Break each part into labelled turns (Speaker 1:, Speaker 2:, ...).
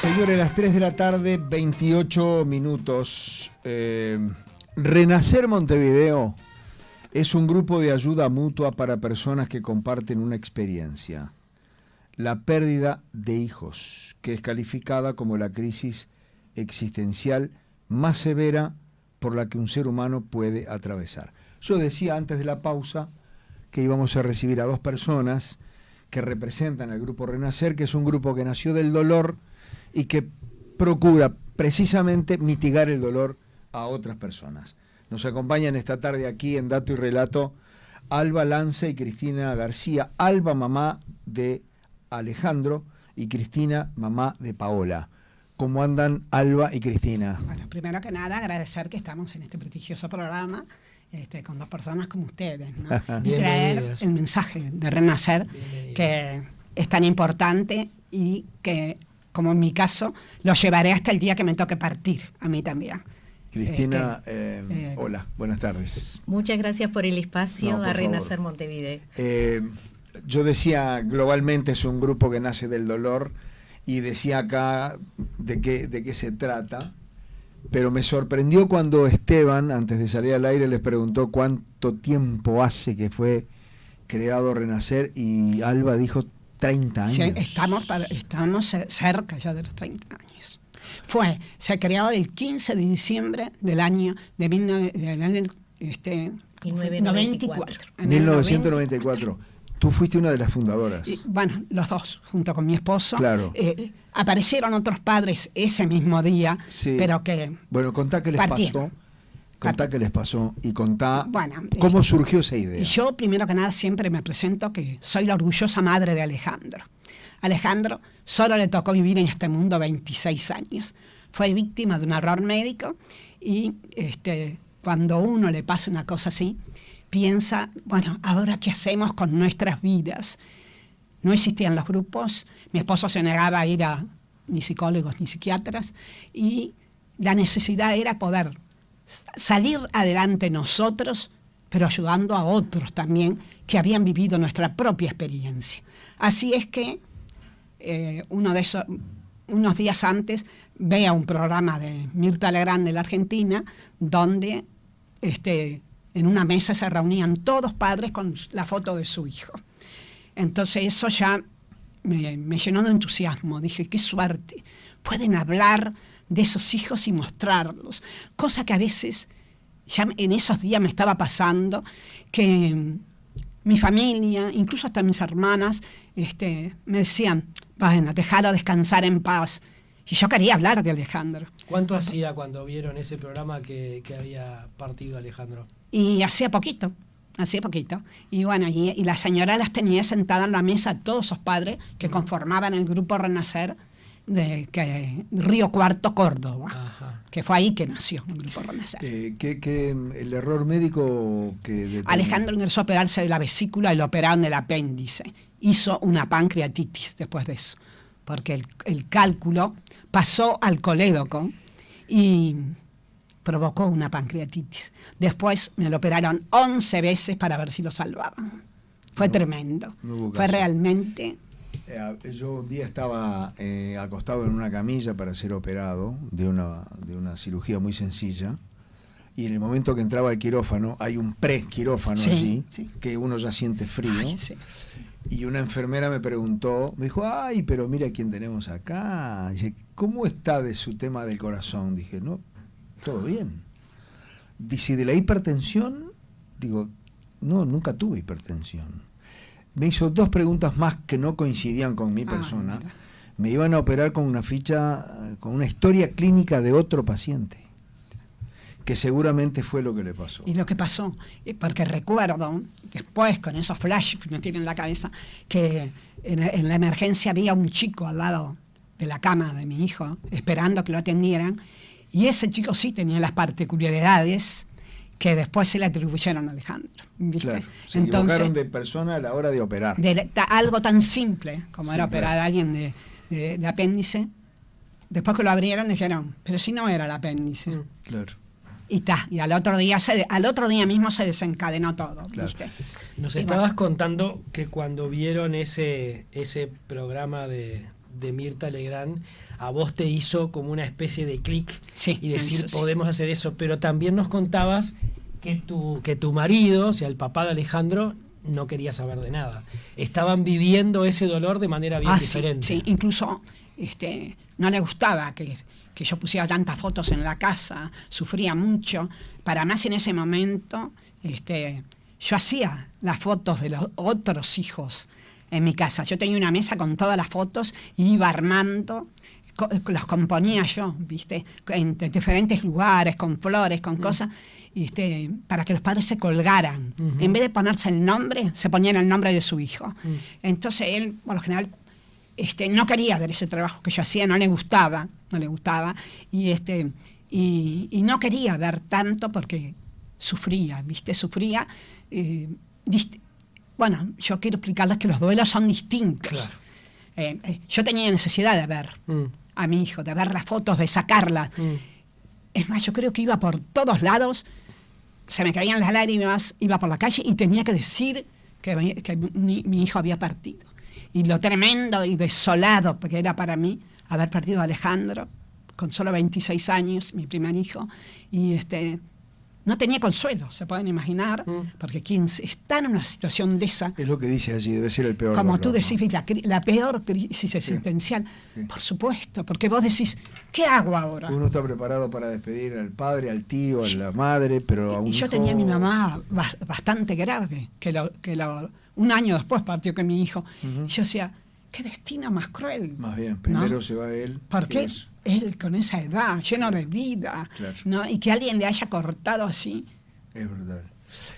Speaker 1: Señores, las 3 de la tarde, 28 minutos. Renacer Montevideo es un grupo de ayuda mutua para personas que comparten una experiencia, la pérdida de hijos, que es calificada como la crisis existencial más severa por la que un ser humano puede atravesar. Yo decía antes de la pausa que íbamos a recibir a dos personas que representan al grupo Renacer, que es un grupo que nació del dolor y que procura precisamente mitigar el dolor a otras personas. Nos acompañan esta tarde aquí en Dato y Relato Alba Lance y Cristina García. Alba, mamá de Alejandro, y Cristina, mamá de Paola. ¿Cómo andan Alba y Cristina?
Speaker 2: Bueno, primero que nada agradecer que estamos en este prestigioso programa con dos personas como ustedes, ¿no? Y traer el mensaje de Renacer, que es tan importante y que, como en mi caso, lo llevaré hasta el día que me toque partir, a mí también.
Speaker 1: Cristina, hola, buenas tardes.
Speaker 3: Muchas gracias por el espacio a Renacer Montevideo.
Speaker 1: Yo decía, globalmente es un grupo que nace del dolor, y decía acá de qué se trata, pero me sorprendió cuando Esteban, antes de salir al aire, les preguntó cuánto tiempo hace que fue creado Renacer, y Alba dijo 30 años.
Speaker 2: Sí, estamos cerca ya de los 30 años. Se creó el 15 de diciembre del año de 1994.
Speaker 1: 1994. Tú fuiste una de las fundadoras.
Speaker 2: Bueno, los dos, junto con mi esposo.
Speaker 1: Claro.
Speaker 2: Aparecieron otros padres ese mismo día, sí. Pero que
Speaker 1: bueno, contá qué les
Speaker 2: partieron.
Speaker 1: Qué les pasó y contá cómo surgió esa idea.
Speaker 2: Yo, primero que nada, siempre me presento que soy la orgullosa madre de Alejandro. Alejandro solo le tocó vivir en este mundo 26 años. Fue víctima de un error médico y cuando uno le pasa una cosa así, piensa, bueno, ¿ahora qué hacemos con nuestras vidas? No existían los grupos, mi esposo se negaba a ir a ni psicólogos ni psiquiatras, y la necesidad era poder salir adelante nosotros, pero ayudando a otros también que habían vivido nuestra propia experiencia. Así es que unos días antes veía un programa de Mirta Legrand de la Argentina, donde en una mesa se reunían todos padres con la foto de su hijo. Entonces eso ya me llenó de entusiasmo. Dije, qué suerte, pueden hablar de esos hijos y mostrarlos. Cosa que a veces, ya en esos días me estaba pasando, que mi familia, incluso hasta mis hermanas, me decían, bueno, déjalo descansar en paz. Y yo quería hablar de Alejandro.
Speaker 4: ¿Cuánto hacía cuando vieron ese programa que había partido Alejandro?
Speaker 2: Y hacía poquito. Y bueno, y la señora las tenía sentada en la mesa, todos esos padres que conformaban el grupo Renacer de Río Cuarto, Córdoba. Ajá. Que fue ahí que nació el grupo Renacer.
Speaker 1: El error médico que
Speaker 2: Alejandro ingresó a operarse de la vesícula y lo operaron del apéndice. Hizo una pancreatitis después de eso, porque el cálculo pasó al colédoco y provocó una pancreatitis. Después me lo operaron 11 veces para ver si lo salvaban. Fue tremendo. Fue realmente...
Speaker 1: Yo un día estaba acostado en una camilla para ser operado de una cirugía muy sencilla, y en el momento que entraba al quirófano, hay un pre-quirófano allí, que uno ya siente frío. Ay, sí. Y una enfermera me preguntó, me dijo, ay, pero mira quién tenemos acá. Dije, ¿cómo está de su tema del corazón? Dije, no, todo bien. Dice, ¿de la hipertensión? Digo, no, nunca tuve hipertensión. Me hizo dos preguntas más que no coincidían con mi persona. Mira. Me iban a operar con una ficha, con una historia clínica de otro paciente, que seguramente fue lo que le pasó.
Speaker 2: Y lo que pasó, porque recuerdo, después con esos flashes que me tienen en la cabeza, que en la emergencia había un chico al lado de la cama de mi hijo, esperando que lo atendieran, y ese chico sí tenía las particularidades que después se le atribuyeron a Alejandro. ¿Viste?
Speaker 1: Claro, se equivocaron de persona a la hora de operar.
Speaker 2: Algo tan simple como era operar a alguien de apéndice, después que lo abrieron dijeron, pero si no era el apéndice.
Speaker 1: Claro.
Speaker 2: Y al otro día mismo se desencadenó todo.
Speaker 1: Claro.
Speaker 2: ¿Viste?
Speaker 4: Nos
Speaker 2: Y
Speaker 4: estabas contando que cuando vieron ese programa de Mirta Legrand, a vos te hizo como una especie de clic
Speaker 2: Sí,
Speaker 4: y decir,
Speaker 2: eso sí.
Speaker 4: podemos hacer eso. Pero también nos contabas que tu marido, o sea, el papá de Alejandro, no quería saber de nada. Estaban viviendo ese dolor de manera bien diferente.
Speaker 2: Sí, incluso no le gustaba que yo pusiera tantas fotos en la casa, sufría mucho. Para más en ese momento, yo hacía las fotos de los otros hijos en mi casa. Yo tenía una mesa con todas las fotos y iba armando, los componía yo, ¿viste? En diferentes lugares, con flores, con cosas, para que los padres se colgaran. En vez de ponerse el nombre, se ponían el nombre de su hijo. Entonces él, por lo general, no quería ver ese trabajo que yo hacía, no le gustaba, y no quería ver tanto porque sufría, ¿viste? Sufría. Bueno, yo quiero explicarles que los duelos son distintos.
Speaker 4: Claro.
Speaker 2: Yo tenía necesidad de ver a mi hijo, de ver las fotos, de sacarlas. Es más, yo creo que iba por todos lados, se me caían las lágrimas, iba por la calle y tenía que decir que mi hijo había partido. Y lo tremendo y desolado que era para mí haber perdido a Alejandro, con solo 26 años, mi primer hijo, y no tenía consuelo, se pueden imaginar, porque quien está en una situación de esa,
Speaker 1: Es lo que dice allí, debe ser el peor
Speaker 2: como
Speaker 1: dolor,
Speaker 2: tú decís,
Speaker 1: ¿no?
Speaker 2: la peor crisis existencial,
Speaker 1: Sí.
Speaker 2: por supuesto, porque vos decís, ¿qué hago ahora?
Speaker 1: Uno está preparado para despedir al padre, al tío, a la madre, pero a un
Speaker 2: Y yo
Speaker 1: hijo...
Speaker 2: tenía a mi mamá bastante grave, un año después partió con mi hijo, y yo decía, qué destino más cruel.
Speaker 1: Más bien, primero
Speaker 2: ¿no?
Speaker 1: se va él.
Speaker 2: ¿Por
Speaker 1: que
Speaker 2: qué
Speaker 1: es-
Speaker 2: él con esa edad, lleno de vida,
Speaker 1: Claro.
Speaker 2: ¿no? Y que alguien le haya cortado así
Speaker 1: Es verdad.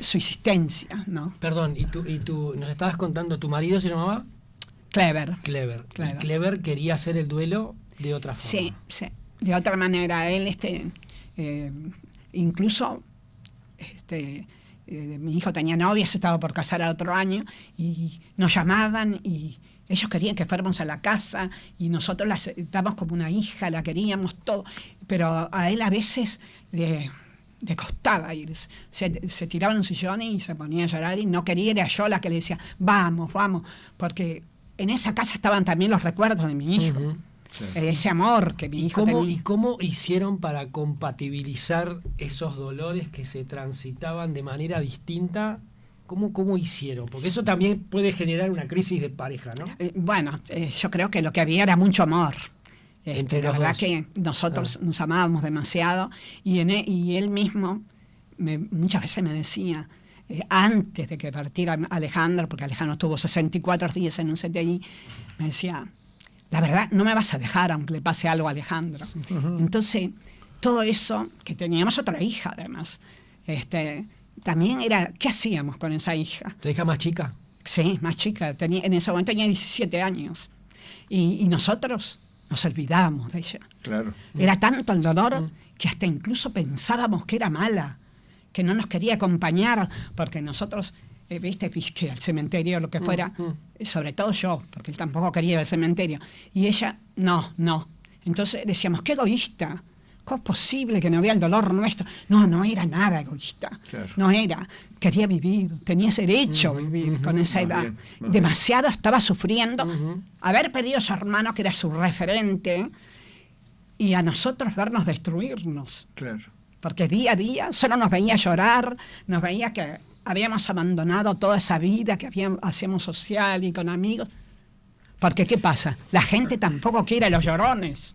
Speaker 2: su existencia, ¿no?
Speaker 4: Perdón, y tú nos estabas contando, ¿tu marido se llamaba?
Speaker 2: Clever.
Speaker 4: Clever.
Speaker 2: Claro.
Speaker 4: Y Clever quería hacer el duelo de otra forma.
Speaker 2: Sí, sí. De otra manera, él, incluso, mi hijo tenía novia, se estaba por casar al otro año, y nos llamaban y ellos querían que fuéramos a la casa y nosotros la aceptamos como una hija, la queríamos todo, pero a él a veces le costaba ir, se tiraba en un sillón y se ponía a llorar y no quería, era yo la que le decía, vamos, vamos, porque en esa casa estaban también los recuerdos de mi hijo.
Speaker 4: Ujú.
Speaker 1: Claro.
Speaker 2: Ese amor que mi hijo
Speaker 4: ¿Y
Speaker 2: tenía.
Speaker 4: cómo hicieron para compatibilizar esos dolores que se transitaban de manera distinta? ¿Cómo hicieron? Porque eso también puede generar una crisis de pareja, ¿no?
Speaker 2: Bueno, yo creo que lo que había era mucho amor.
Speaker 4: Entre
Speaker 2: La
Speaker 4: los
Speaker 2: verdad
Speaker 4: dos.
Speaker 2: que nosotros nos amábamos demasiado y él mismo muchas veces me decía, antes de que partiera Alejandro, porque Alejandro estuvo 64 días en un CTI, me decía, la verdad, no me vas a dejar aunque le pase algo a Alejandro. Entonces, todo eso, que teníamos otra hija además, también era, ¿qué hacíamos con esa hija?
Speaker 4: ¿Tu hija más chica?
Speaker 2: Sí, más chica, en ese momento tenía 17 años. Y nosotros nos olvidábamos de ella.
Speaker 1: Claro.
Speaker 2: Era tanto el dolor que hasta incluso pensábamos que era mala, que no nos quería acompañar, porque nosotros, viste, que al cementerio, lo que fuera, sobre todo yo, porque él tampoco quería ir al cementerio. Y ella, no. Entonces decíamos, qué egoísta. ¿Cómo es posible que no vea el dolor nuestro? No era nada egoísta.
Speaker 1: Claro.
Speaker 2: No era. Quería vivir, tenía ese derecho a vivir con esa
Speaker 1: Más
Speaker 2: edad.
Speaker 1: bien, más
Speaker 2: Demasiado estaba sufriendo. Haber perdido a su hermano, que era su referente, y a nosotros vernos destruirnos.
Speaker 1: Claro.
Speaker 2: Porque día a día solo nos veía llorar, nos veía que habíamos abandonado toda esa vida que hacíamos social y con amigos. Porque, ¿qué pasa? La gente tampoco quiere a los llorones.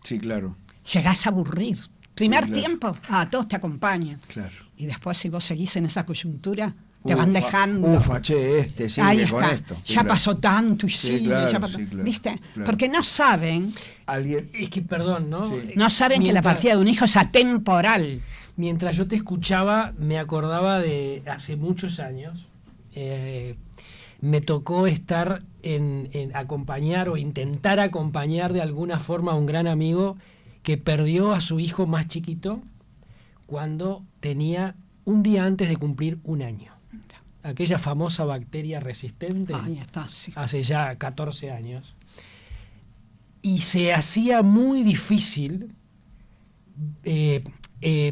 Speaker 1: Sí, claro.
Speaker 2: Llegás a aburrir. Primer
Speaker 1: Sí, claro.
Speaker 2: tiempo, todos te acompañan.
Speaker 1: Claro.
Speaker 2: Y después, si vos seguís en esa coyuntura, te van dejando.
Speaker 1: Ufa, che, sigue
Speaker 2: Ahí
Speaker 1: con
Speaker 2: está.
Speaker 1: esto. Sí,
Speaker 2: Ya
Speaker 1: claro.
Speaker 2: pasó tanto y
Speaker 1: Sí,
Speaker 2: sigue.
Speaker 1: claro,
Speaker 2: ya pasó.
Speaker 1: sí, claro,
Speaker 2: ¿Viste?
Speaker 1: claro.
Speaker 2: Porque no saben
Speaker 1: Alguien...
Speaker 4: Es que, perdón, ¿no?
Speaker 1: Sí.
Speaker 2: que la partida de un hijo es atemporal.
Speaker 4: Mientras yo te escuchaba, me acordaba de hace muchos años. Me tocó estar en acompañar o intentar acompañar de alguna forma a un gran amigo que perdió a su hijo más chiquito cuando tenía un día antes de cumplir un año. Aquella famosa bacteria resistente,
Speaker 2: Ahí está, sí.
Speaker 4: hace ya 14 años. y se hacía muy difícil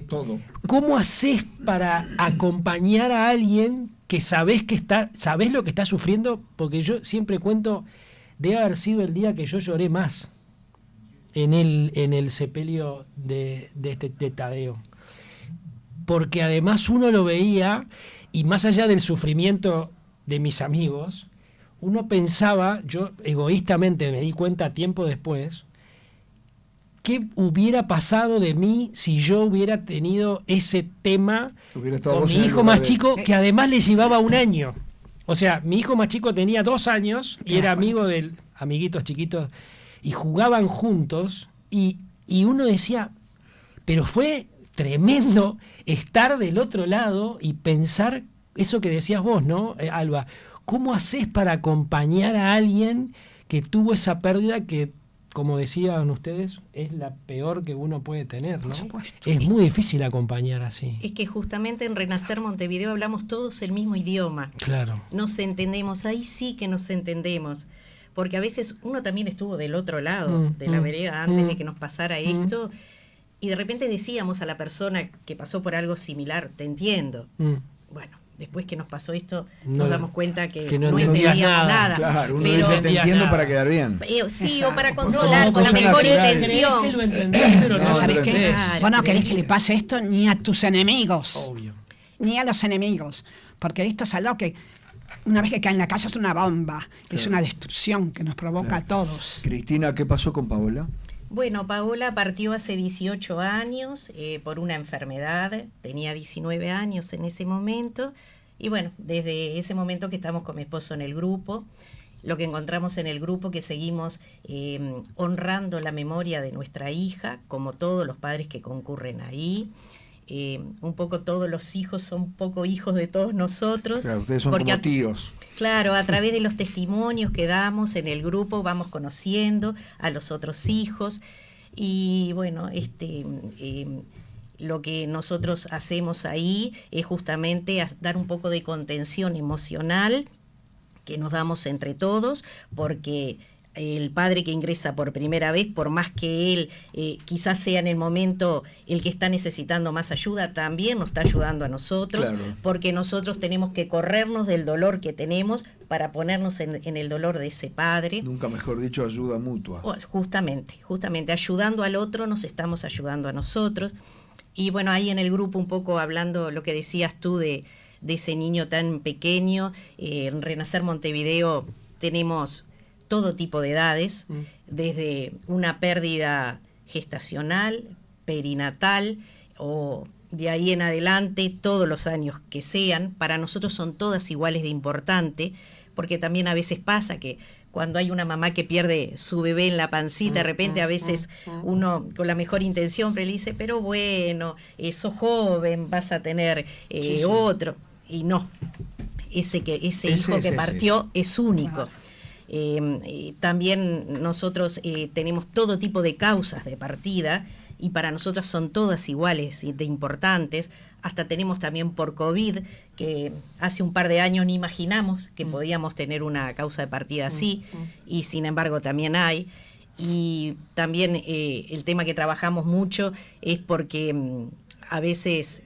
Speaker 1: todo.
Speaker 4: ¿Cómo haces para acompañar a alguien que sabés lo que está sufriendo? Porque yo siempre cuento, debe haber sido el día que yo lloré más en el sepelio de Tadeo. Porque además uno lo veía, y más allá del sufrimiento de mis amigos, uno pensaba, yo egoístamente me di cuenta tiempo después, ¿qué hubiera pasado de mí si yo hubiera tenido ese tema con mi hijo más chico, que además le llevaba 1 año? O sea, mi hijo más chico tenía 2 años y era amigo de amiguitos chiquitos, y jugaban juntos, y uno decía, pero fue tremendo estar del otro lado y pensar eso que decías vos, ¿no, Alba? ¿Cómo haces para acompañar a alguien que tuvo esa pérdida que, como decían ustedes, es la peor que uno puede tener, ¿no? Es muy difícil acompañar así.
Speaker 3: Es que justamente en Renacer Montevideo hablamos todos el mismo idioma.
Speaker 4: Claro.
Speaker 3: Nos entendemos, ahí sí que nos entendemos. Porque a veces uno también estuvo del otro lado de la vereda antes de que nos pasara esto, y de repente decíamos a la persona que pasó por algo similar, te entiendo. Bueno, después que nos pasó esto, nos damos cuenta que no entendíamos nada.
Speaker 1: Claro, uno dice te entiendo para quedar bien.
Speaker 3: Sí, o para consolar, con la mejor intención.
Speaker 4: Que lo entendés, pero no
Speaker 2: ¿Sabés
Speaker 4: lo
Speaker 2: qué?
Speaker 4: entendés.
Speaker 2: Vos no querés que le pase esto ni a tus enemigos.
Speaker 4: Obvio.
Speaker 2: Ni a los enemigos. Porque esto es algo que, una vez que cae en la casa, es una bomba. Es una destrucción que nos provoca a todos.
Speaker 1: Cristina, ¿qué pasó con Paola?
Speaker 3: Bueno, Paola partió hace 18 años por una enfermedad, tenía 19 años en ese momento, y bueno, desde ese momento que estamos con mi esposo en el grupo, lo que encontramos en el grupo que seguimos honrando la memoria de nuestra hija, como todos los padres que concurren ahí. Un poco todos los hijos son un poco hijos de todos nosotros.
Speaker 1: Claro, ustedes son como tíos.
Speaker 3: Claro, a través de los testimonios que damos en el grupo vamos conociendo a los otros hijos, y bueno, lo que nosotros hacemos ahí es justamente dar un poco de contención emocional que nos damos entre todos, porque el padre que ingresa por primera vez, por más que él quizás sea en el momento el que está necesitando más ayuda, también nos está ayudando a nosotros, claro, porque nosotros tenemos que corrernos del dolor que tenemos para ponernos en el dolor de ese padre.
Speaker 1: Nunca mejor dicho, ayuda mutua.
Speaker 3: Justamente, ayudando al otro nos estamos ayudando a nosotros. Y bueno, ahí en el grupo un poco hablando lo que decías tú de ese niño tan pequeño, en Renacer Montevideo tenemos todo tipo de edades, desde una pérdida gestacional, perinatal, o de ahí en adelante, todos los años que sean. Para nosotros son todas iguales de importante, porque también a veces pasa que cuando hay una mamá que pierde su bebé en la pancita, de repente a veces uno con la mejor intención le dice, pero bueno, sos joven, vas a tener otro, y no, ese hijo que partió es único. También nosotros tenemos todo tipo de causas de partida, y para nosotras son todas iguales de importantes. Hasta tenemos también por COVID, que hace un par de años ni imaginamos que podíamos tener una causa de partida así, y sin embargo también hay. Y también el tema que trabajamos mucho es porque a veces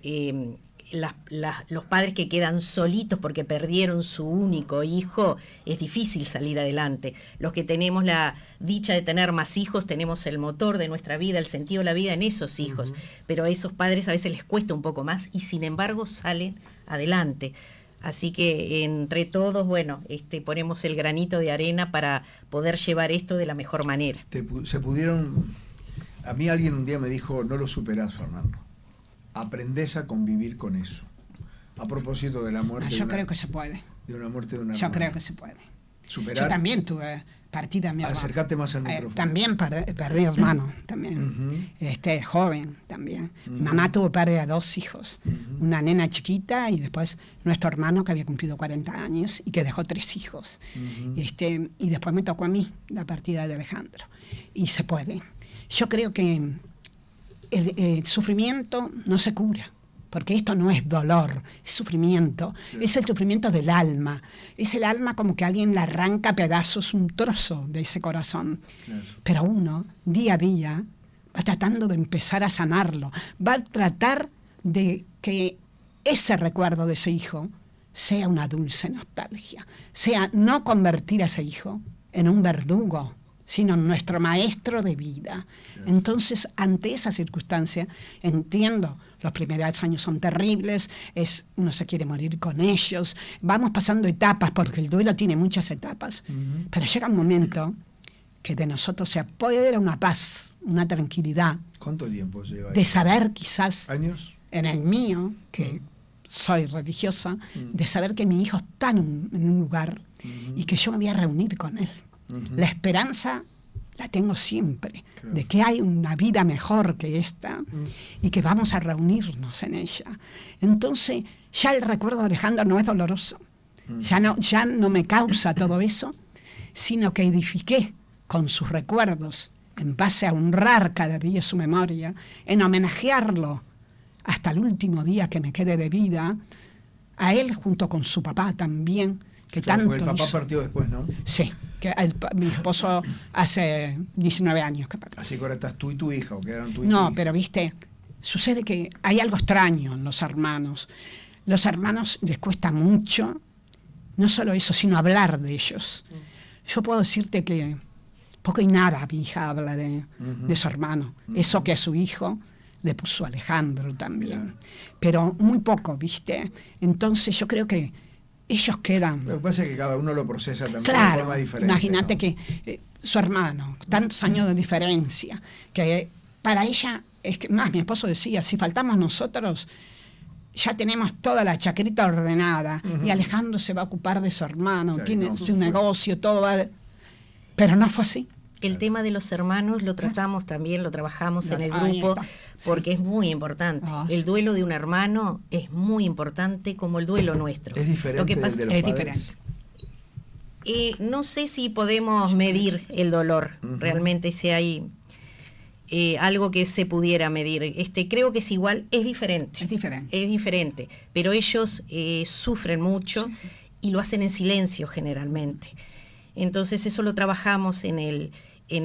Speaker 3: los padres que quedan solitos porque perdieron su único hijo, es difícil salir adelante. Los que tenemos la dicha de tener más hijos, tenemos el motor de nuestra vida, el sentido de la vida en esos hijos, pero a esos padres a veces les cuesta un poco más, y sin embargo salen adelante. Así que entre todos, bueno, ponemos el granito de arena para poder llevar esto de la mejor manera.
Speaker 1: A mí alguien un día me dijo, no lo superás, Fernando. Aprendés a convivir con eso. A propósito de la muerte.
Speaker 2: Yo creo que se puede.
Speaker 1: De una muerte de una
Speaker 2: Yo creo que se puede.
Speaker 1: Superar.
Speaker 2: Yo también tuve partida mi hermano.
Speaker 1: Acércate más al micrófono.
Speaker 2: También perdí hermano, también. Joven también. Mi mamá tuvo pérdida de 2 hijos. Una nena chiquita y después nuestro hermano que había cumplido 40 años y que dejó 3 hijos. Y después me tocó a mí la partida de Alejandro. Y se puede. Yo creo que el sufrimiento no se cura. porque esto no es dolor, es sufrimiento, es el sufrimiento del alma, es el alma como que alguien le arranca a pedazos un trozo de ese corazón. Claro. Pero uno, día a día, va tratando de empezar a sanarlo, va a tratar de que ese recuerdo de ese hijo sea una dulce nostalgia, sea no convertir a ese hijo en un verdugo, sino en nuestro maestro de vida. Claro. Entonces, ante esa circunstancia, entiendo, los primeros años son terribles, uno se quiere morir con ellos, vamos pasando etapas, porque el duelo tiene muchas etapas, pero llega un momento que de nosotros se apodera una paz, una tranquilidad.
Speaker 1: ¿Cuánto tiempo lleva?
Speaker 2: De saber quizás,
Speaker 1: ¿años?
Speaker 2: En el mío, que soy religiosa, de saber que mi hijo está en un lugar y que yo me voy a reunir con él. La esperanza la tengo siempre, claro, de que hay una vida mejor que esta y que vamos a reunirnos en ella. Entonces, ya el recuerdo de Alejandro no es doloroso, ya no me causa todo eso, sino que edifiqué con sus recuerdos, en base a honrar cada día su memoria, en homenajearlo hasta el último día que me quede de vida, a él junto con su papá también, que claro, tanto
Speaker 1: el papá
Speaker 2: hizo.
Speaker 1: partió después, ¿no?
Speaker 2: Sí, que mi esposo hace 19 años que partió.
Speaker 1: Así que ahora estás tú y tu hija, ¿o quedaron tú y
Speaker 2: No,
Speaker 1: tu hija?
Speaker 2: pero viste, sucede que hay algo extraño en los hermanos. Los hermanos les cuesta mucho, no solo eso, sino hablar de ellos. Yo puedo decirte que poco y nada mi hija habla de su hermano. Eso que a su hijo le puso Alejandro también. Claro. Pero muy poco, ¿viste? Entonces yo creo que ellos quedan...
Speaker 1: Lo que pasa es que cada uno lo procesa también
Speaker 2: claro,
Speaker 1: de forma diferente.
Speaker 2: Imagínate, ¿no?
Speaker 1: Que
Speaker 2: su hermano, tantos años de diferencia, que para ella, es que más mi esposo decía, si faltamos nosotros, ya tenemos toda la chacrita ordenada, y Alejandro se va a ocupar de su hermano, claro, tiene su negocio, todo va... Pero no fue así.
Speaker 3: El tema de los hermanos lo tratamos también, lo trabajamos en el grupo, porque es muy importante. El duelo de un hermano es muy importante como el duelo nuestro.
Speaker 1: ¿Es diferente
Speaker 3: lo que pasa,
Speaker 1: de los padres?
Speaker 3: No sé si podemos medir el dolor, realmente si hay algo que se pudiera medir. Creo que es igual, es diferente. Es diferente, pero ellos sufren mucho y lo hacen en silencio generalmente. Entonces eso lo trabajamos en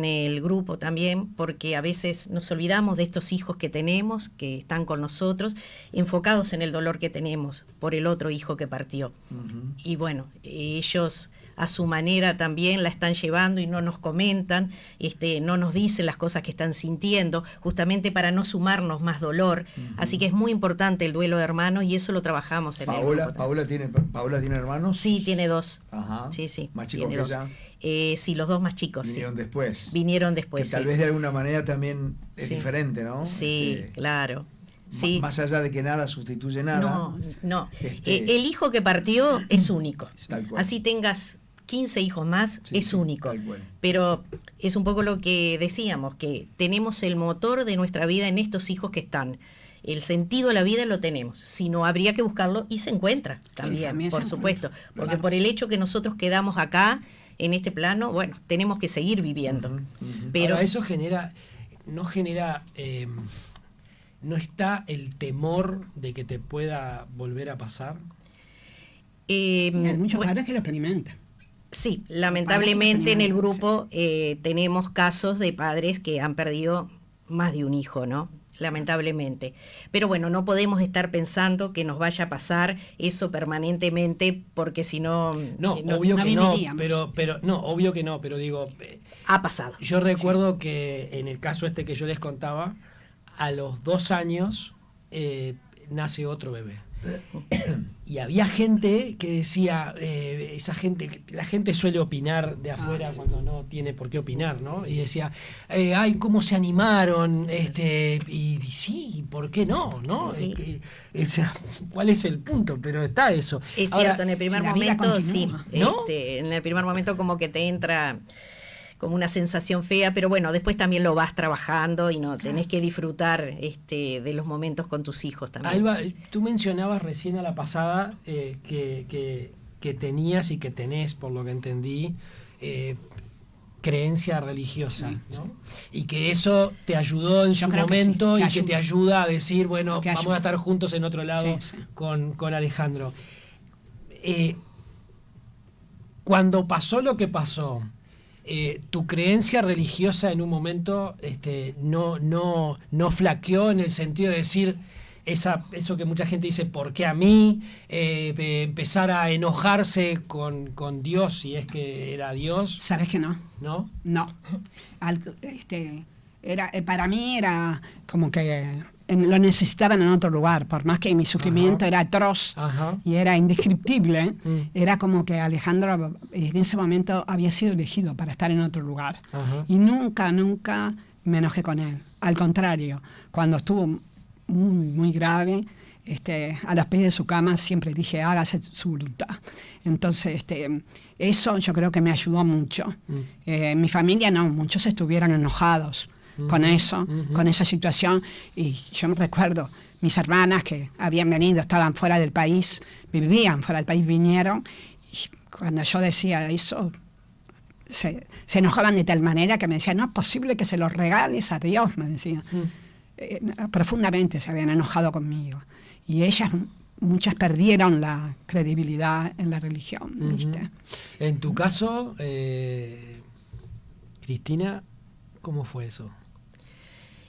Speaker 3: el grupo también, porque a veces nos olvidamos de estos hijos que tenemos, que están con nosotros, enfocados en el dolor que tenemos por el otro hijo que partió. Y bueno, ellos a su manera también la están llevando y no nos comentan, no nos dicen las cosas que están sintiendo, justamente para no sumarnos más dolor. Así que es muy importante el duelo de hermanos y eso lo trabajamos en el grupo.
Speaker 1: ¿Paola tiene hermanos?
Speaker 3: Sí, tiene 2.
Speaker 1: Ajá.
Speaker 3: Sí.
Speaker 1: ¿Más chicos que ella?
Speaker 3: Sí, los 2 más chicos.
Speaker 1: Vinieron después.
Speaker 3: Vinieron después,
Speaker 1: que tal vez de alguna manera también es diferente, ¿no?
Speaker 3: Sí, claro. Sí.
Speaker 1: Más allá de que nada sustituye nada.
Speaker 3: No. El hijo que partió es único.
Speaker 1: Tal cual.
Speaker 3: Así tengas 15 hijos más, es único.
Speaker 1: Tal cual.
Speaker 3: Pero es un poco lo que decíamos, que tenemos el motor de nuestra vida en estos hijos que están. El sentido de la vida lo tenemos, si no habría que buscarlo y se encuentra también por supuesto. Porque por el hecho que nosotros quedamos acá, en este plano, bueno, tenemos que seguir viviendo. Pero
Speaker 4: ahora, eso no está el temor de que te pueda volver a pasar.
Speaker 2: Hay muchos padres que lo experimentan.
Speaker 3: Sí, lamentablemente en el grupo tenemos casos de padres que han perdido más de un hijo, ¿no? Lamentablemente. Pero bueno, no podemos estar pensando que nos vaya a pasar eso permanentemente, porque si no...
Speaker 4: No, obvio que no, pero no, obvio que no, pero digo...
Speaker 3: ha pasado.
Speaker 4: Yo recuerdo que en el caso que yo les contaba, a los 2 años nace otro bebé. Y había gente que decía, la gente suele opinar de afuera cuando no tiene por qué opinar, ¿no? Y decía, ay, cómo se animaron, y sí, ¿por qué no? Sí. ¿Cuál es el punto? Pero está eso.
Speaker 3: Es
Speaker 4: ahora,
Speaker 3: cierto, en el primer momento sí,
Speaker 4: ¿no?
Speaker 3: En el primer momento como que te entra como una sensación fea, pero bueno, después también lo vas trabajando y no tenés que disfrutar de los momentos con tus hijos también.
Speaker 4: Alba, tú mencionabas recién a la pasada que tenías y que tenés, por lo que entendí, creencia religiosa, ¿no? Y que eso te ayudó en
Speaker 2: Yo
Speaker 4: su
Speaker 2: creo que
Speaker 4: momento
Speaker 2: sí,
Speaker 4: y que te ayuda a decir, bueno,
Speaker 2: Que
Speaker 4: vamos
Speaker 2: ayuda.
Speaker 4: a estar juntos en otro lado
Speaker 2: Sí, sí.
Speaker 4: con Alejandro. Cuando pasó lo que pasó, tu creencia religiosa en un momento no flaqueó en el sentido de decir eso que mucha gente dice, ¿por qué a mí? Empezar a enojarse con Dios, si es que era Dios,
Speaker 2: ¿Sabes que no?
Speaker 4: ¿no?
Speaker 2: No. Para mí era como que lo necesitaban en otro lugar, por más que mi sufrimiento
Speaker 4: Ajá.
Speaker 2: era atroz
Speaker 4: Ajá.
Speaker 2: y era indescriptible,
Speaker 4: Mm.
Speaker 2: era como que Alejandro en ese momento había sido elegido para estar en otro lugar.
Speaker 4: Ajá.
Speaker 2: Y nunca me enojé con él. Al contrario, cuando estuvo muy, muy grave, a los pies de su cama siempre dije, hágase su voluntad. Entonces, eso yo creo que me ayudó mucho. Mi familia no, muchos estuvieron enojados con eso, con esa situación. Y yo me recuerdo, mis hermanas que habían venido, estaban fuera del país, vivían fuera del país, vinieron. Y cuando yo decía eso, se enojaban de tal manera que me decían, no es posible que se los regales a Dios, me decían. Profundamente se habían enojado conmigo. Y ellas, muchas perdieron la credibilidad en la religión, ¿viste?
Speaker 4: En tu caso, Cristina, ¿cómo fue eso?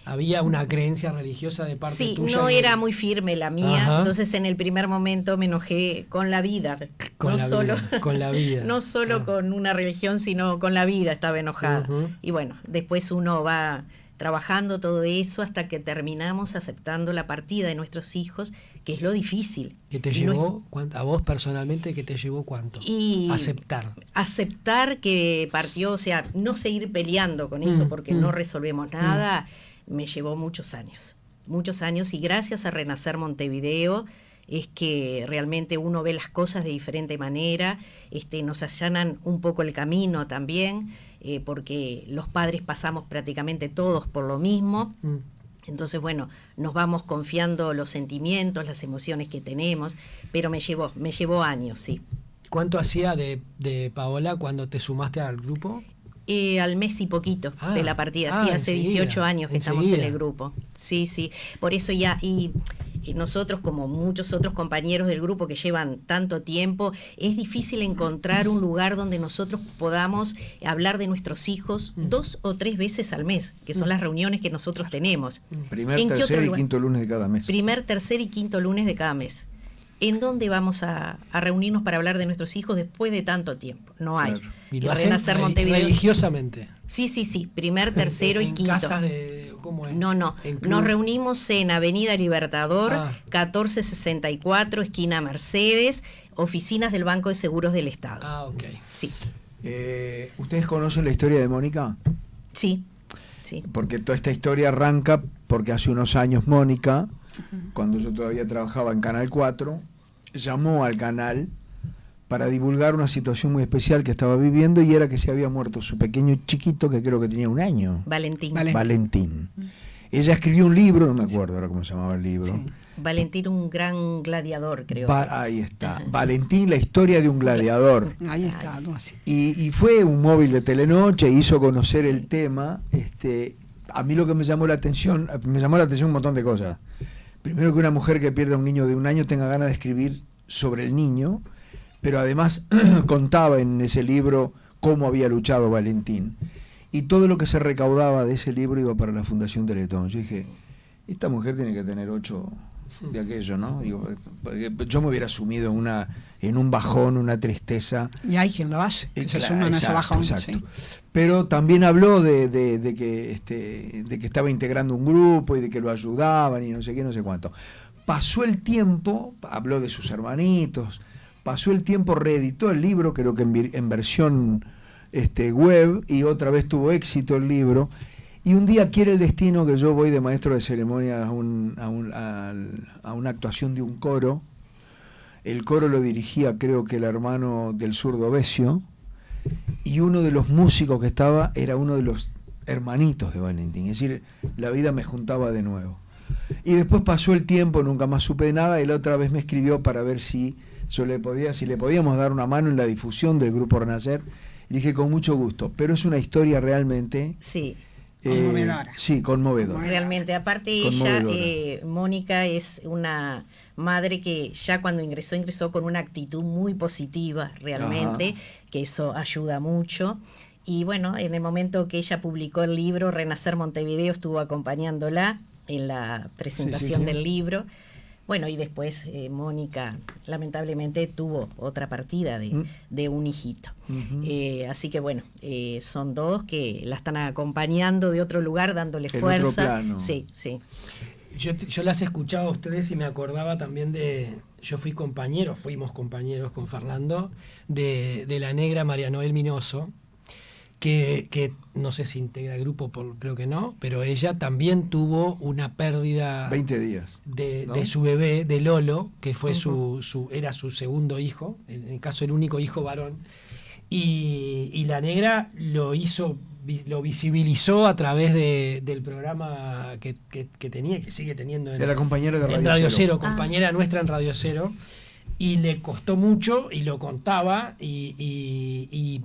Speaker 4: ¿Había una creencia religiosa de parte
Speaker 3: Sí,
Speaker 4: tuya?
Speaker 3: no era muy firme la mía,
Speaker 4: Ajá.
Speaker 3: entonces en el primer momento me enojé con la vida,
Speaker 4: Con la
Speaker 3: solo,
Speaker 4: vida, con la vida.
Speaker 3: no solo con una religión, sino con la vida estaba enojada.
Speaker 4: Ujú.
Speaker 3: Y bueno, después uno va trabajando todo eso hasta que terminamos aceptando la partida de nuestros hijos, que es lo difícil.
Speaker 4: ¿Que te
Speaker 3: Y no es-
Speaker 4: llevó, a vos personalmente, que te llevó cuánto?
Speaker 3: Y
Speaker 4: Aceptar.
Speaker 3: aceptar que partió, o sea, no seguir peleando con eso porque no resolvemos nada, me llevó muchos años, y gracias a Renacer Montevideo es que realmente uno ve las cosas de diferente manera, nos allanan un poco el camino también, porque los padres pasamos prácticamente todos por lo mismo. Entonces, bueno, nos vamos confiando los sentimientos, las emociones que tenemos, pero me llevó años, sí.
Speaker 4: ¿Cuánto hacía de Paola cuando te sumaste al grupo?
Speaker 3: Al mes y poquito de la partida, sí, hace
Speaker 4: enseguida,
Speaker 3: 18 años que estamos en
Speaker 4: enseguida.
Speaker 3: el grupo. Sí, sí, por eso ya, y nosotros como muchos otros compañeros del grupo que llevan tanto tiempo, es difícil encontrar un lugar donde nosotros podamos hablar de nuestros hijos 2 o 3 veces al mes, que son las reuniones que nosotros tenemos.
Speaker 1: Primer,
Speaker 3: ¿En qué otro
Speaker 1: tercer y
Speaker 3: lugar?
Speaker 1: quinto lunes de cada mes.
Speaker 3: Primer, tercer y quinto lunes de cada mes. ¿En dónde vamos a reunirnos para hablar de nuestros hijos después de tanto tiempo? No hay.
Speaker 1: Claro.
Speaker 4: Y lo
Speaker 3: En
Speaker 4: hacen
Speaker 3: Renacer Montevideo.
Speaker 4: religiosamente.
Speaker 3: Sí, primer, tercero y
Speaker 4: en
Speaker 3: quinto.
Speaker 4: casas de... ¿Cómo es?
Speaker 3: No,
Speaker 4: En club.
Speaker 3: nos reunimos en Avenida Libertador,
Speaker 4: Ah.
Speaker 3: 1464, esquina Mercedes, oficinas del Banco de Seguros del Estado.
Speaker 4: Ah, ok.
Speaker 3: Sí,
Speaker 1: ¿Ustedes conocen la historia de Mónica?
Speaker 3: sí.
Speaker 1: Porque toda esta historia arranca porque hace unos años Mónica, cuando yo todavía trabajaba en Canal 4, llamó al canal para divulgar una situación muy especial que estaba viviendo, y era que se había muerto su pequeño chiquito, que creo que tenía 1 año,
Speaker 3: Valentín.
Speaker 1: Valentín. Ella escribió un libro, no me acuerdo ahora cómo se llamaba el libro.
Speaker 2: Sí.
Speaker 3: Valentín, un gran gladiador, creo.
Speaker 1: Ahí está, Valentín, la historia de un gladiador.
Speaker 2: Ahí está, algo así.
Speaker 1: Y fue un móvil de Telenoche, hizo conocer el tema. A mí lo que me llamó la atención un montón de cosas. Primero, que una mujer que pierde a un niño de 1 año tenga ganas de escribir sobre el niño, pero además contaba en ese libro cómo había luchado Valentín. Y todo lo que se recaudaba de ese libro iba para la Fundación Teletón. Yo dije, esta mujer tiene que tener 8 de aquello, ¿no? Digo, yo me hubiera sumido en un bajón, una tristeza.
Speaker 2: Y hay quien lo hace, que se
Speaker 1: Claro,
Speaker 2: suma en ese
Speaker 1: exacto,
Speaker 2: bajón.
Speaker 1: exacto.
Speaker 2: Sí.
Speaker 1: Pero también habló de que estaba integrando un grupo y de que lo ayudaban y no sé qué, no sé cuánto. Pasó el tiempo, habló de sus hermanitos, pasó el tiempo, reeditó el libro, creo que en versión web, y otra vez tuvo éxito el libro. Y un día quiere el destino que yo voy de maestro de ceremonia a una actuación de un coro. El coro lo dirigía, creo que el hermano del zurdo Besio, y uno de los músicos que estaba era uno de los hermanitos de Valentín. Es decir, la vida me juntaba de nuevo. Y después pasó el tiempo, nunca más supe de nada, y la otra vez me escribió para ver si le podíamos dar una mano en la difusión del Grupo Renacer. Y Dije con mucho gusto, pero es una historia realmente...
Speaker 3: Sí.
Speaker 2: Conmovedora.
Speaker 1: Sí, conmovedora.
Speaker 3: Realmente, aparte ella, Mónica es una madre que ya cuando ingresó con una actitud muy positiva realmente, que eso ayuda mucho. Y bueno, en el momento que ella publicó el libro, Renacer Montevideo estuvo acompañándola en la presentación del libro. Bueno, y después Mónica lamentablemente tuvo otra partida de un hijito. Así que bueno, son dos que la están acompañando de otro lugar, dándole fuerza.
Speaker 1: Otro plano.
Speaker 3: Sí, sí.
Speaker 4: Yo las escuchaba a ustedes y me acordaba también fuimos compañeros con Fernando, de la negra María Noel Minoso, que no sé si integra el grupo, creo que no, pero ella también tuvo una pérdida
Speaker 1: 20 días
Speaker 4: de su bebé, de Lolo, que fue era su segundo hijo, en el caso el único hijo varón, y la negra lo visibilizó a través del programa que tenía, que sigue teniendo
Speaker 1: era compañera de
Speaker 4: Radio Cero, compañera nuestra en Radio Cero, y le costó mucho, y lo contaba, y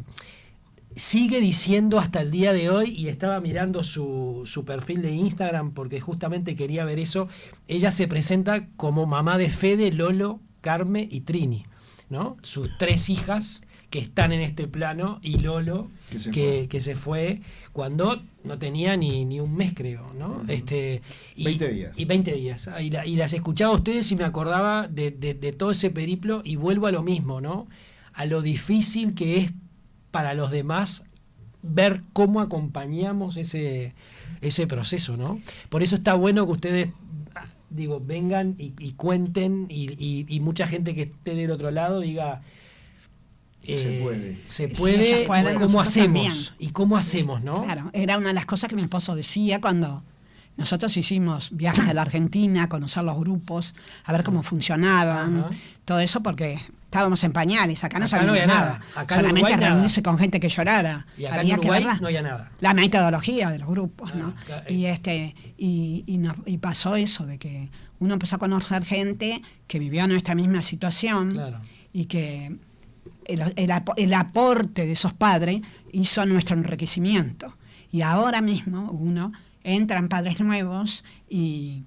Speaker 4: sigue diciendo hasta el día de hoy, y estaba mirando su perfil de Instagram porque justamente quería ver eso. Ella se presenta como mamá de Fede, Lolo, Carme y Trini, ¿no? Sus 3 hijas que están en este plano, y Lolo que se fue cuando no tenía ni un mes, creo, ¿no?
Speaker 1: 20 días.
Speaker 4: Y 20 días. Y las escuchaba a ustedes y me acordaba de todo ese periplo, y vuelvo a lo mismo, ¿no? A lo difícil que es para los demás ver cómo acompañamos ese proceso, ¿no? Por eso está bueno que ustedes, vengan y cuenten, y mucha gente que esté del otro lado diga, se puede, ¿cómo hacemos? También. ¿Y cómo hacemos, no?
Speaker 2: Claro, era una de las cosas que mi esposo decía cuando nosotros hicimos viajes a la Argentina, a conocer los grupos, a ver cómo funcionaban, todo eso, porque estábamos en pañales, acá no sabíamos nada. Solamente reunirse con gente que llorara.
Speaker 4: Y acá en Uruguay no había nada.
Speaker 2: La metodología de los grupos, ¿no? Y pasó eso, de que uno empezó a conocer gente que vivió nuestra misma situación, y que el aporte de esos padres hizo nuestro enriquecimiento. Y ahora mismo entran padres nuevos, y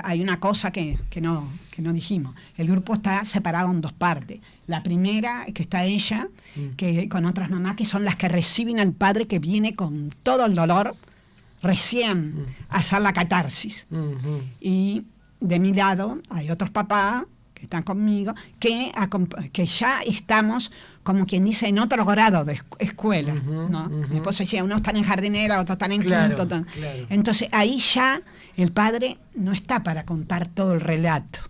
Speaker 2: hay una cosa que no dijimos. El grupo está separado en 2 partes. La primera, que está ella, que con otras mamás, que son las que reciben al padre que viene con todo el dolor recién a hacer la catarsis. Y de mi lado hay otros papás que están conmigo, que ya estamos, como quien dice, en otro grado de escuela, ¿no? Mi esposo decía, unos están en jardinera, otros están en quinto. Claro. Entonces ahí ya el padre no está para contar todo el relato,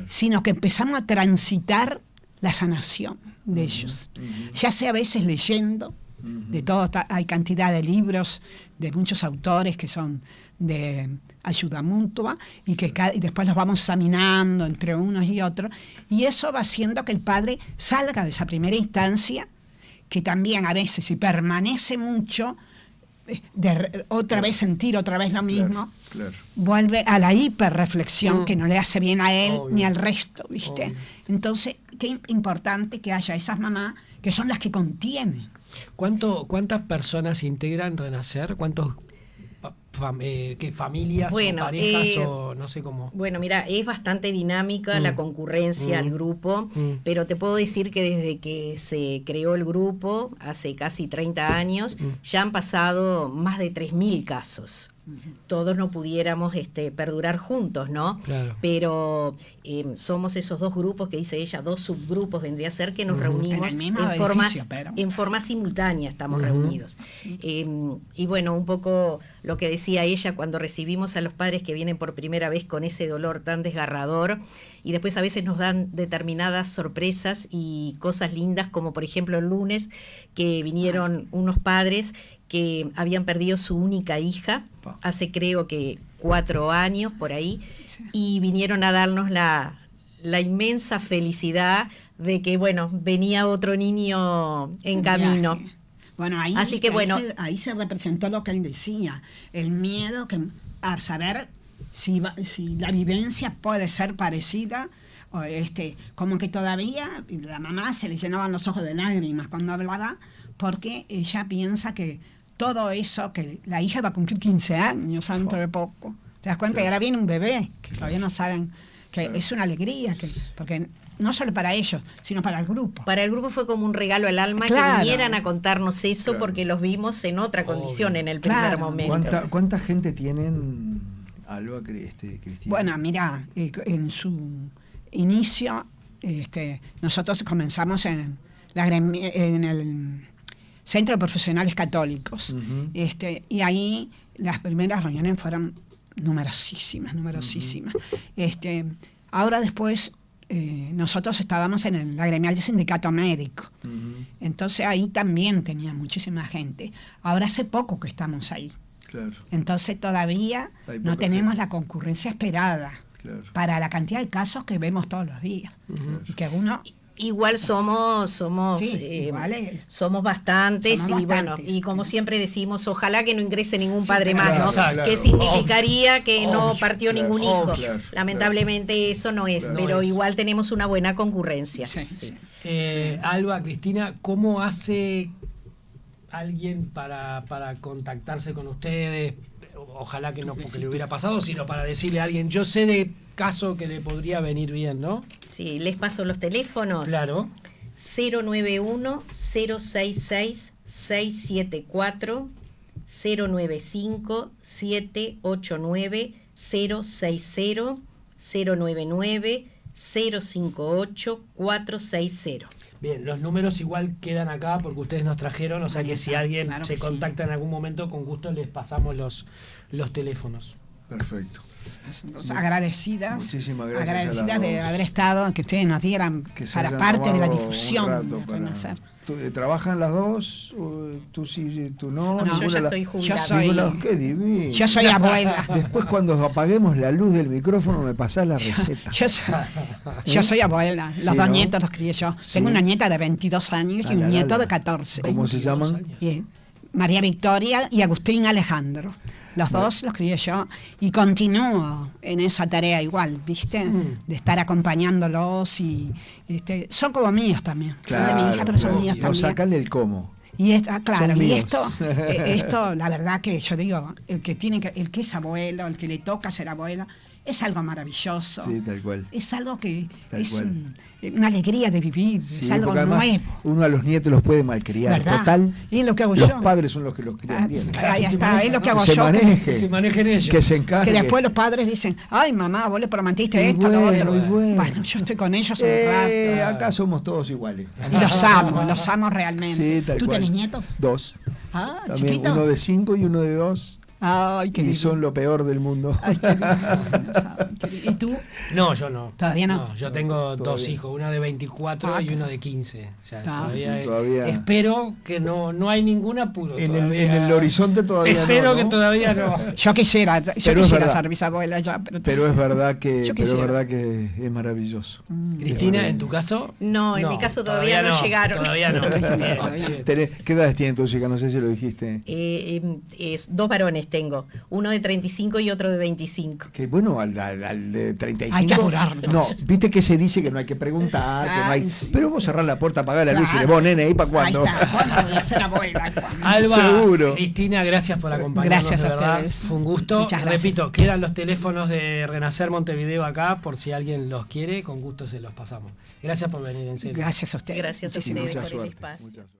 Speaker 2: sino que empezamos a transitar la sanación de ellos. Ya sea a veces leyendo, de todo, hay cantidad de libros de muchos autores que son de ayuda mutua, y después los vamos examinando entre unos y otros, y eso va haciendo que el padre salga de esa primera instancia, que también a veces, si permanece mucho, otra vez sentir otra vez lo mismo, vuelve a la hiperreflexión que no le hace bien a él ni al resto, ¿viste? Entonces, qué importante que haya esas mamás que son las que contienen.
Speaker 4: ¿Cuántas personas integran Renacer? ¿Cuántos familias o parejas o no sé cómo?
Speaker 3: Bueno, mira, es bastante dinámica la concurrencia al grupo, pero te puedo decir que desde que se creó el grupo, hace casi 30 años, ya han pasado más de 3.000 casos. Todos no pudiéramos perdurar juntos, ¿no?
Speaker 4: Claro.
Speaker 3: Pero somos esos 2 grupos que dice ella, 2 subgrupos vendría a ser, que nos reunimos en forma simultánea, estamos reunidos. Y bueno, un poco lo que decía ella cuando recibimos a los padres que vienen por primera vez con ese dolor tan desgarrador, y después a veces nos dan determinadas sorpresas y cosas lindas, como por ejemplo el lunes que vinieron unos padres que habían perdido su única hija hace creo que 4 años por ahí, y vinieron a darnos la inmensa felicidad de que venía otro niño en camino.
Speaker 2: Bueno,
Speaker 3: así que
Speaker 2: ahí se representó lo que él decía, el miedo a saber si la vivencia puede ser parecida, como que todavía la mamá se le llenaban los ojos de lágrimas cuando hablaba, porque ella piensa que todo eso, que la hija va a cumplir 15 años dentro de poco. ¿Te das cuenta? Y ahora viene un bebé, que todavía no saben, que es una alegría, porque no solo para ellos, sino para el grupo.
Speaker 3: Para el grupo fue como un regalo al alma que vinieran a contarnos eso, porque los vimos en otra condición en el primer momento.
Speaker 1: ¿Cuánta gente tienen, Alba, Cristina?
Speaker 2: Bueno, mira, en su inicio, nosotros comenzamos en el Centro de Profesionales Católicos, y ahí las primeras reuniones fueron numerosísimas. Ahora después nosotros estábamos en la gremial de sindicato médico, entonces ahí también tenía muchísima gente. Ahora hace poco que estamos ahí, entonces todavía no tenemos la concurrencia esperada para la cantidad de casos que vemos todos los días, y que uno...
Speaker 3: Igual somos bastantes, bueno, y como siempre decimos, ojalá que no ingrese ningún padre más, ¿no? Claro. Que significaría que no partió ningún hijo. Lamentablemente eso no es, pero igual tenemos una buena concurrencia.
Speaker 4: Alba, Cristina, ¿cómo hace alguien para contactarse con ustedes? Ojalá que no porque le hubiera pasado, sino para decirle a alguien, yo sé de caso que le podría venir bien, ¿no?
Speaker 3: Sí, les paso los teléfonos.
Speaker 4: Claro.
Speaker 3: 091-066-674, 095-789-060, 099-058-460.
Speaker 4: Bien, los números igual quedan acá porque ustedes nos trajeron, o sea que si alguien se contacta en algún momento, con gusto les pasamos los teléfonos.
Speaker 1: Perfecto.
Speaker 2: Entonces, agradecidas.
Speaker 1: Muchísimas gracias.
Speaker 2: Agradecidas de haber estado, que ustedes nos dieran para parte de la difusión de Renacer.
Speaker 1: ¿Trabajan las dos? ¿Tú sí, tú no?
Speaker 3: No, yo ya estoy jubilada.
Speaker 1: ¡Qué divino!
Speaker 2: Yo soy abuela.
Speaker 1: Después cuando apaguemos la luz del micrófono me pasás la receta.
Speaker 2: Yo soy abuela. Los dos nietos los crié yo. Tengo una nieta de 22 años y un nieto de 14.
Speaker 1: ¿Cómo se llaman?
Speaker 2: María Victoria y Agustín Alejandro. Los dos los crié yo y continúo en esa tarea igual, ¿viste? De estar acompañándolos y son como míos también.
Speaker 1: Claro,
Speaker 2: son de mi hija, pero son míos también.
Speaker 1: Sacan el cómo.
Speaker 2: Y esto, la verdad que yo digo, el que es abuelo, el que le toca ser abuelo, es algo maravilloso.
Speaker 1: Sí, tal cual.
Speaker 2: Es algo que es una alegría de vivir, es algo nuevo.
Speaker 1: Uno a los nietos los puede malcriar,
Speaker 2: ¿verdad?
Speaker 1: Total.
Speaker 2: Y es lo que hago
Speaker 1: los
Speaker 2: yo.
Speaker 1: padres son los que los crían bien.
Speaker 2: Ahí está, es lo que hago
Speaker 1: se
Speaker 2: yo.
Speaker 1: Se
Speaker 4: manejen ellos.
Speaker 1: Que se encarguen.
Speaker 2: Que después los padres dicen, ay mamá, vos le prometiste esto, lo otro. Bueno, yo estoy con ellos un rato.
Speaker 1: Acá somos todos iguales.
Speaker 2: Y los amo realmente.
Speaker 1: Sí, tal
Speaker 2: ¿Tú
Speaker 1: cual.
Speaker 2: tenés nietos?
Speaker 1: 2.
Speaker 2: Ah,
Speaker 1: también
Speaker 2: chiquitos.
Speaker 1: uno de 5 y uno de 2.
Speaker 2: Ay, qué
Speaker 1: y
Speaker 2: lindo.
Speaker 1: son lo peor del mundo.
Speaker 2: Ay, qué lindo. ¿Y tú?
Speaker 4: No, yo no.
Speaker 2: ¿Todavía no?
Speaker 4: Yo tengo dos hijos, uno de 24 y uno de 15. O sea,
Speaker 1: todavía.
Speaker 4: Espero que no hay ningún apuro.
Speaker 1: En el horizonte todavía
Speaker 4: espero
Speaker 1: no.
Speaker 4: que todavía no.
Speaker 2: Yo quisiera ser bisabuela ya. Pero
Speaker 1: es verdad que es maravilloso.
Speaker 4: Cristina, ¿en tu caso?
Speaker 3: No, en mi caso todavía no llegaron.
Speaker 4: Todavía no.
Speaker 1: ¿Qué edades tienen tus hijas? No sé si lo dijiste.
Speaker 3: 2 varones tengo, uno de 35 y otro de 25.
Speaker 1: Que bueno, al de 35.
Speaker 2: Hay que apurarnos.
Speaker 1: No, viste que se dice que no hay que preguntar, que no hay. Sí. Pero vos cerrás la puerta, apagás la luz y le vos, nene, ¿y para cuándo?
Speaker 2: Ahí está, ¿cuándo voy a ser abuela?
Speaker 4: Alba,
Speaker 1: seguro.
Speaker 4: Cristina, gracias por acompañarnos.
Speaker 2: Gracias
Speaker 4: de
Speaker 2: a
Speaker 4: verdad.
Speaker 2: ustedes.
Speaker 4: Fue un gusto.
Speaker 2: Muchas gracias.
Speaker 4: Repito, quedan los teléfonos de Renacer Montevideo acá, por si alguien los quiere, con gusto se los pasamos. Gracias por venir, en serio.
Speaker 2: Gracias a ustedes.
Speaker 3: Gracias a ustedes por el espacio.